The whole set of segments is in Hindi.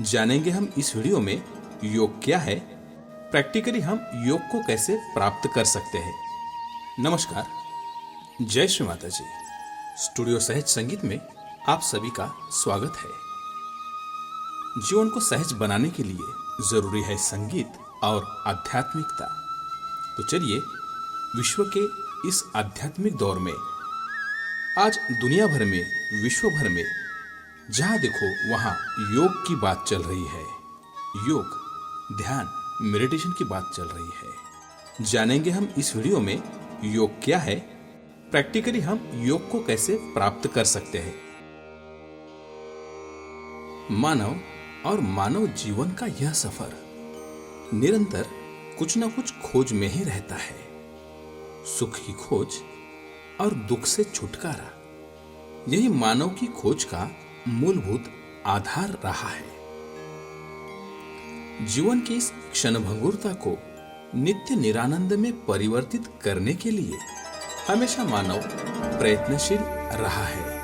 जानेंगे हम इस वीडियो में योग क्या है, प्रैक्टिकली हम योग को कैसे प्राप्त कर सकते हैं। नमस्कार, जय श्री माता जी। स्टूडियो सहज संगीत में आप सभी का स्वागत है। जीवन को सहज बनाने के लिए जरूरी है संगीत और आध्यात्मिकता। तो चलिए विश्व के इस आध्यात्मिक दौर में आज दुनिया भर में, विश्व भर में जहां देखो वहां योग की बात चल रही है। योग, ध्यान, मेडिटेशन की बात चल रही है। जानेंगे हम इस वीडियो में योग क्या है, प्रैक्टिकली हम योग को कैसे प्राप्त कर सकते हैं। मानव और मानव जीवन का यह सफर निरंतर कुछ न कुछ खोज में ही रहता है। सुख की खोज और दुख से छुटकारा, यही मानव की खोज का मूलभूत आधार रहा है। जीवन की इस क्षणभंगुरता को नित्य निरानंद में परिवर्तित करने के लिए हमेशा मानव प्रयत्नशील रहा है।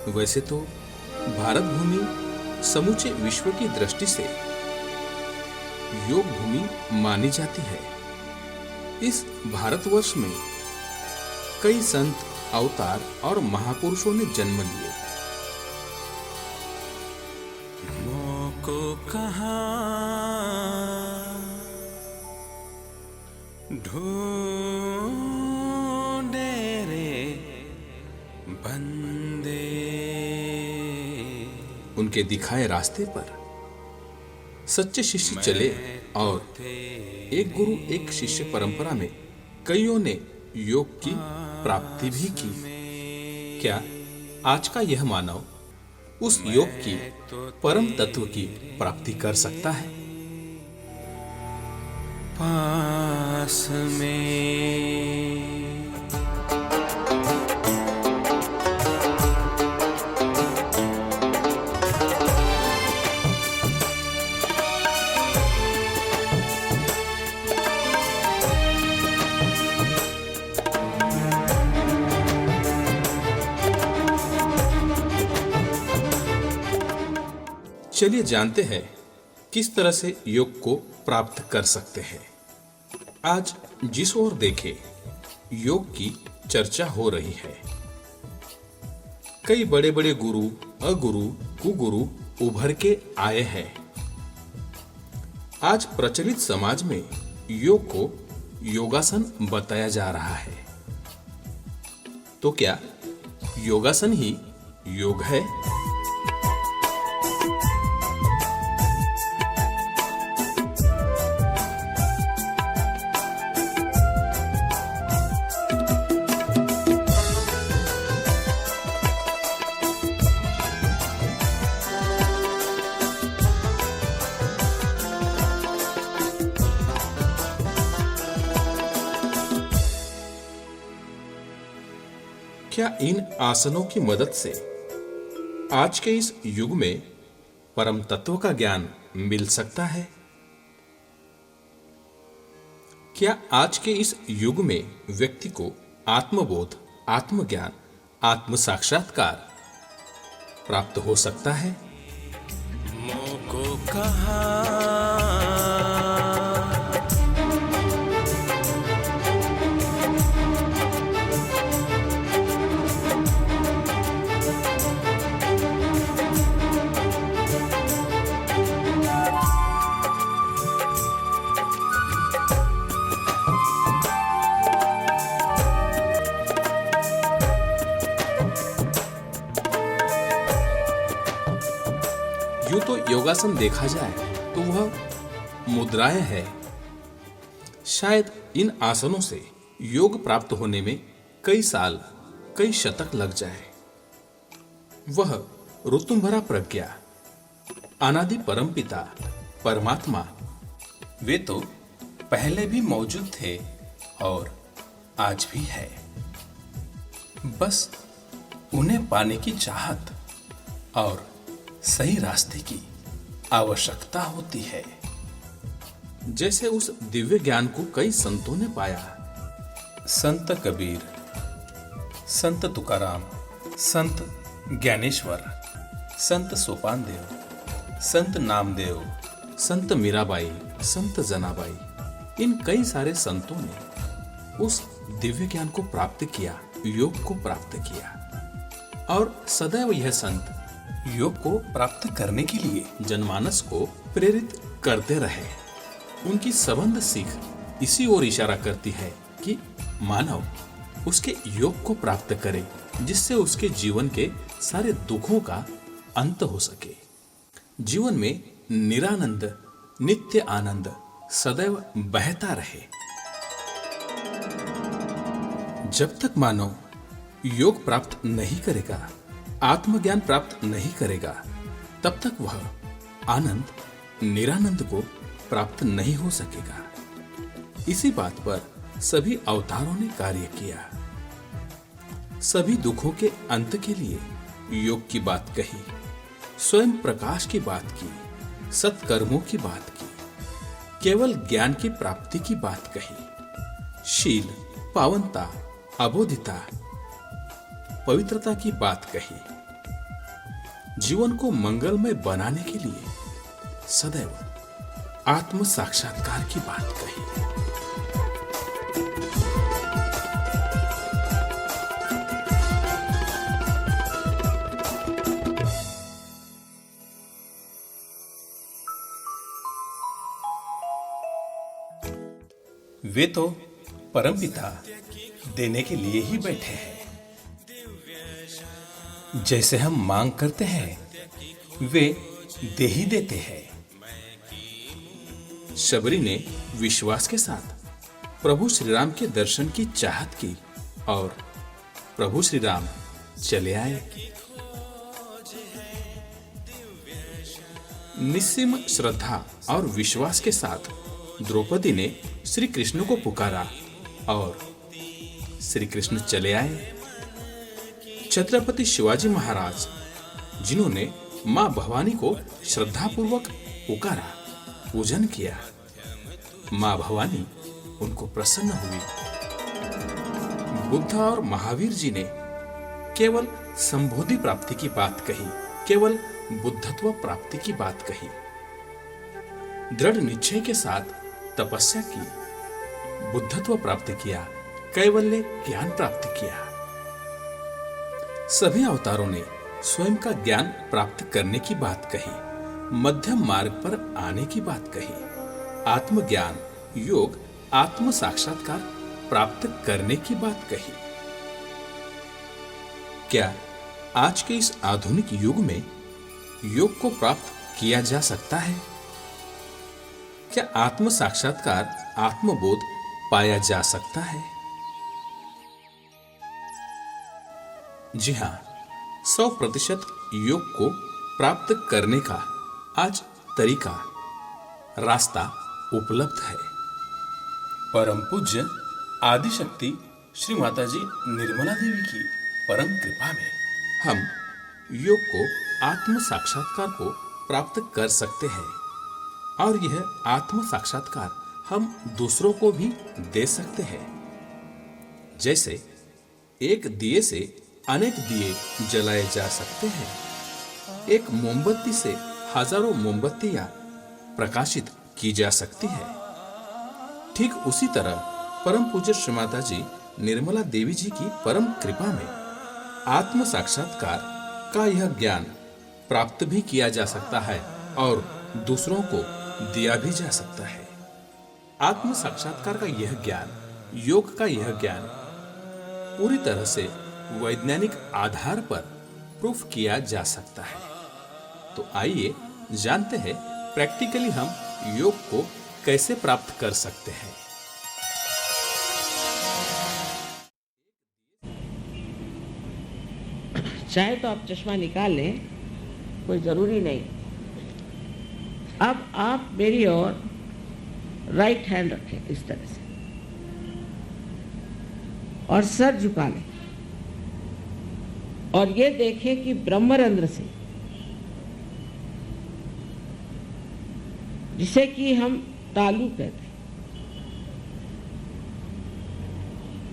वैसे तो भारत भूमि समूचे विश्व की दृष्टि से योग भूमि मानी जाती है। इस भारतवर्ष में कई संत, अवतार और महापुरुषों ने जन्म लिए। मोको कहाँ ढूंढे रे बंदे। उनके दिखाए रास्ते पर सच्चे शिष्य चले और एक गुरु एक शिष्य परंपरा में कईयों ने योग की प्राप्ति भी की। क्या आज का यह मानव उस योग की परम तत्व की प्राप्ति कर सकता है? पास में चलिए जानते हैं किस तरह से योग को प्राप्त कर सकते हैं। आज जिस ओर देखे योग की चर्चा हो रही है। कई बड़े बड़े गुरु, अगुरु, कुगुरु उभर के आए हैं। आज प्रचलित समाज में योग को योगासन बताया जा रहा है। तो क्या योगासन ही योग है? क्या इन आसनों की मदद से आज के इस युग में परम तत्व का ज्ञान मिल सकता है? क्या आज के इस युग में व्यक्ति को आत्मबोध, आत्मज्ञान, आत्म साक्षात्कार प्राप्त हो सकता है? मोको कहाँ यूं तो योगासन देखा जाए तो वह मुद्राएं है। शायद इन आसनों से योग प्राप्त होने में कई साल, कई शतक लग जाए। वह ऋतुभरा प्रज्ञा, अनादि परमपिता परमात्मा, वे तो पहले भी मौजूद थे और आज भी है। बस उन्हें पाने की चाहत और सही रास्ते की आवश्यकता होती है। जैसे उस दिव्य ज्ञान को कई संतों ने पाया। संत कबीर, संत तुकाराम, संत ज्ञानेश्वर, संत सोपानदेव, संत नामदेव, संत मीराबाई, संत जनाबाई, इन कई सारे संतों ने उस दिव्य ज्ञान को प्राप्त किया, योग को प्राप्त किया। और सदैव यह संत योग को प्राप्त करने के लिए जनमानस को प्रेरित करते रहे। उनकी संबंध सीख इसी ओर इशारा करती है कि मानव उसके योग को प्राप्त करे, जिससे उसके जीवन के सारे दुखों का अंत हो सके। जीवन में निरानंद नित्य आनंद सदैव बहता रहे। जब तक मानव योग प्राप्त नहीं करेगा, आत्मज्ञान प्राप्त नहीं करेगा, तब तक वह आनंद निरानंद को प्राप्त नहीं हो सकेगा। इसी बात पर सभी अवतारों ने कार्य किया। सभी दुखों के अंत के लिए योग की बात कही, स्वयं प्रकाश की बात की, सत्कर्मों की बात की, केवल ज्ञान की प्राप्ति की बात कही, शील, पावनता, अबोधिता, पवित्रता की बात कही। जीवन को मंगलमय बनाने के लिए सदैव आत्म साक्षात्कार की बात कही। वे तो परमपिता देने के लिए ही बैठे हैं। जैसे हम मांग करते हैं वे दे ही देते हैं। शबरी ने विश्वास के साथ प्रभु श्री राम के दर्शन की चाहत की और प्रभु श्री राम चले आए। निस्सीम श्रद्धा और विश्वास के साथ द्रौपदी ने श्री कृष्ण को पुकारा और श्री कृष्ण चले आए। छत्रपति शिवाजी महाराज, जिन्होंने मां भवानी को श्रद्धापूर्वक पुकारा, पूजन किया, मां भवानी उनको प्रसन्न हुई। बुद्ध और महावीर जी ने केवल संबोधि प्राप्ति की बात कही, केवल बुद्धत्व प्राप्ति की बात कही। दृढ़ निश्चय के साथ तपस्या की, बुद्धत्व प्राप्त किया, कैवल्य ज्ञान प्राप्त किया। सभी अवतारों ने स्वयं का ज्ञान प्राप्त करने की बात कही, मध्यम मार्ग पर आने की बात कही, आत्मज्ञान, योग, आत्म साक्षात्कार प्राप्त करने की बात कही। क्या आज के इस आधुनिक युग में योग को प्राप्त किया जा सकता है? क्या आत्म साक्षात्कार, आत्मबोध पाया जा सकता है? जी हां, 100% योग को प्राप्त करने का आज तरीका, रास्ता उपलब्ध है। परम पूज्य आदिशक्ति श्री माताजी निर्मला देवी की परम कृपा में हम योग को, आत्म साक्षात्कार को प्राप्त कर सकते हैं और यह आत्म साक्षात्कार हम दूसरों को भी दे सकते हैं। जैसे एक दिए से अनेक दिए जलाए जा सकते हैं, एक मोमबत्ती से हजारों मोमबत्तियां प्रकाशित की जा सकती है। ठीक उसी तरह परम पूज्य श्री माता जी निर्मला देवी जी की परम कृपा में आत्म साक्षात्कार का यह ज्ञान प्राप्त भी किया जा सकता है और दूसरों को दिया भी जा सकता है। आत्म साक्षात्कार का यह ज्ञान, योग का यह ज्ञान पूरी तरह से वैज्ञानिक आधार पर प्रूफ किया जा सकता है। तो आइए जानते हैं प्रैक्टिकली हम योग को कैसे प्राप्त कर सकते हैं। चाहे तो आप चश्मा निकाल लें, कोई ज़रूरी नहीं। अब आप मेरी ओर राइट हैंड रखें इस तरह से और सर झुका लें। और ये देखें कि ब्रह्मरंध्र से, जिसे कि हम तालु कहते हैं,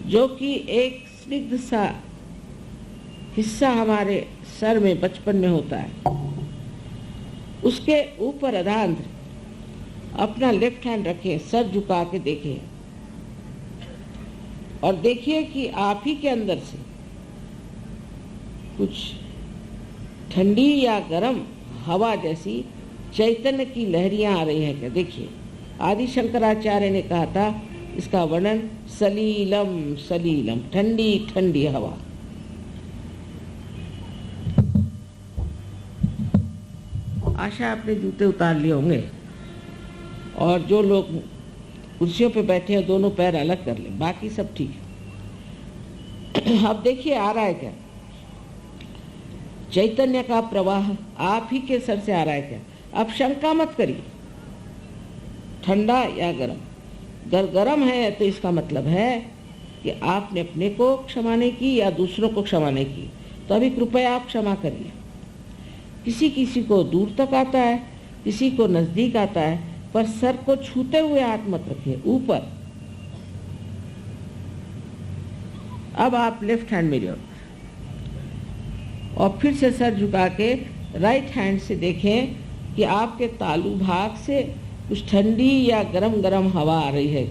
जो कि एक स्निग्ध सा हिस्सा हमारे सर में बचपन में होता है, उसके ऊपर अधांध्र अपना लेफ्ट हैंड रखें, सर झुका के देखें और देखिए कि आप ही के अंदर से कुछ ठंडी या गर्म हवा जैसी चैतन्य की लहरियां आ रही हैं क्या। देखिए, आदि शंकराचार्य ने कहा था इसका वर्णन सलीलम सलीलम, ठंडी ठंडी हवा। आशा आपने जूते उतार लिए होंगे और जो लोग कुर्सियों पे बैठे हैं दोनों पैर अलग कर लें, बाकी सब ठीक है। अब देखिए आ रहा है क्या चैतन्य का प्रवाह, आप ही के सर से आ रहा है क्या। अब शंका मत करिए ठंडा या गरम। अगर गरम है तो इसका मतलब है कि आपने अपने को क्षमा नहीं की या दूसरों को क्षमा नहीं की, तो अभी कृपया आप क्षमा करिए। किसी किसी को दूर तक आता है, किसी को नजदीक आता है, पर सर को छूते हुए हाथ मत रखिए, ऊपर। अब आप लेफ्ट हैंड मेरी ओर और फिर से सर झुका के राइट हैंड से देखें कि आपके तालु भाग से कुछ ठंडी या गरम गरम हवा आ रही है।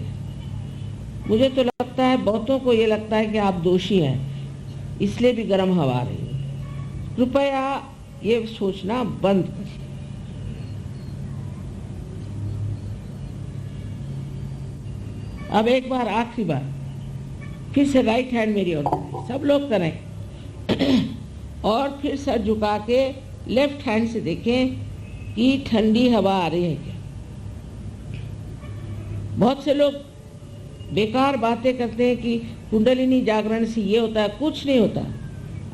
मुझे तो लगता है, बहुतों को ये लगता है कि आप दोषी हैं, इसलिए भी गरम हवा आ रही है। कृपया ये सोचना बंद करिए। अब एक बार, आखिरी बार, फिर से राइट हैंड मेरी ओर करें, सब लोग करें और फिर सर झुका के लेफ्ट हैंड से देखें कि ठंडी हवा आ रही है क्या। बहुत से लोग बेकार बातें करते हैं कि कुंडलिनी जागरण से ये होता है, कुछ नहीं होता।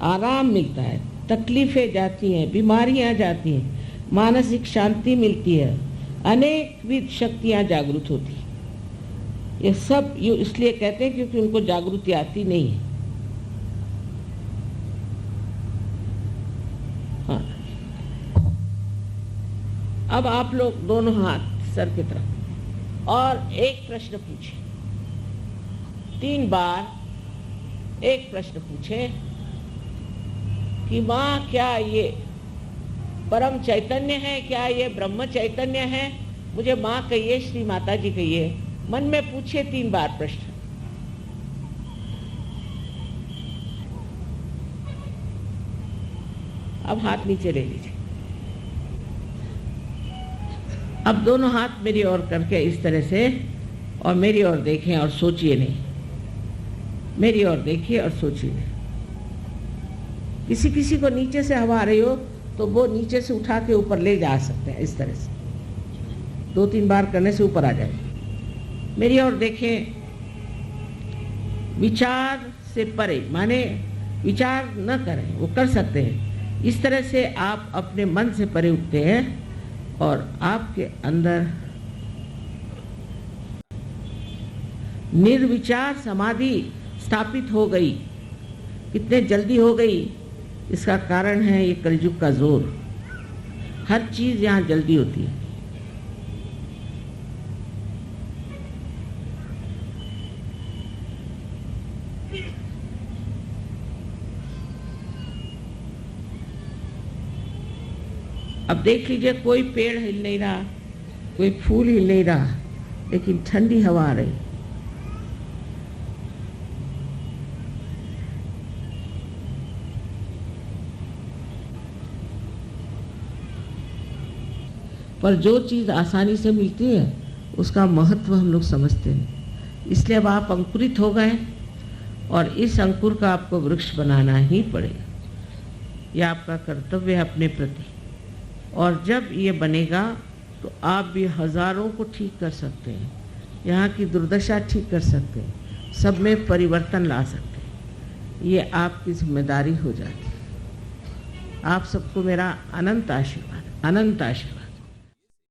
आराम मिलता है, तकलीफें जाती हैं, बीमारियां जाती हैं, मानसिक शांति मिलती है, अनेक विध शक्तियां जागृत होती हैं। ये सब इसलिए कहते हैं क्योंकि उनको जागृति आती नहीं है। हाँ, अब आप लोग दोनों हाथ सर की तरफ और एक प्रश्न पूछें, 3 बार एक प्रश्न पूछें कि माँ क्या ये परम चैतन्य है, क्या ये ब्रह्म चैतन्य है। मुझे माँ कहिए, श्री माता जी कहिए, मन में पूछिए 3 बार प्रश्न। अब हाथ नीचे ले लीजिए। अब दोनों हाथ मेरी ओर करके इस तरह से, और मेरी ओर देखें और सोचिए नहीं, मेरी ओर देखिए और सोचिए नहीं। किसी किसी को नीचे से हवा आ रही हो तो वो नीचे से उठा के ऊपर ले जा सकते हैं, इस तरह से 2-3 बार करने से ऊपर आ जाए। मेरी ओर देखें, विचार से परे, माने विचार न करें, वो कर सकते हैं। इस तरह से आप अपने मन से परे उठते हैं और आपके अंदर निर्विचार समाधि स्थापित हो गई। कितने जल्दी हो गई, इसका कारण है ये कलयुग का जोर। हर चीज यहाँ जल्दी होती है। अब देख लीजिए, कोई पेड़ हिल नहीं रहा, कोई फूल हिल नहीं रहा, लेकिन ठंडी हवा आ रही। पर जो चीज आसानी से मिलती है उसका महत्व हम लोग समझते हैं। इसलिए अब आप अंकुरित हो गए और इस अंकुर का आपको वृक्ष बनाना ही पड़ेगा। यह आपका कर्तव्य है अपने प्रति। और जब ये बनेगा तो आप भी हजारों को ठीक कर सकते हैं, यहाँ की दुर्दशा ठीक कर सकते हैं, सब में परिवर्तन ला सकते हैं। ये आपकी जिम्मेदारी हो जाती है। आप सबको मेरा अनंत आशीर्वाद, अनंत आशीर्वाद।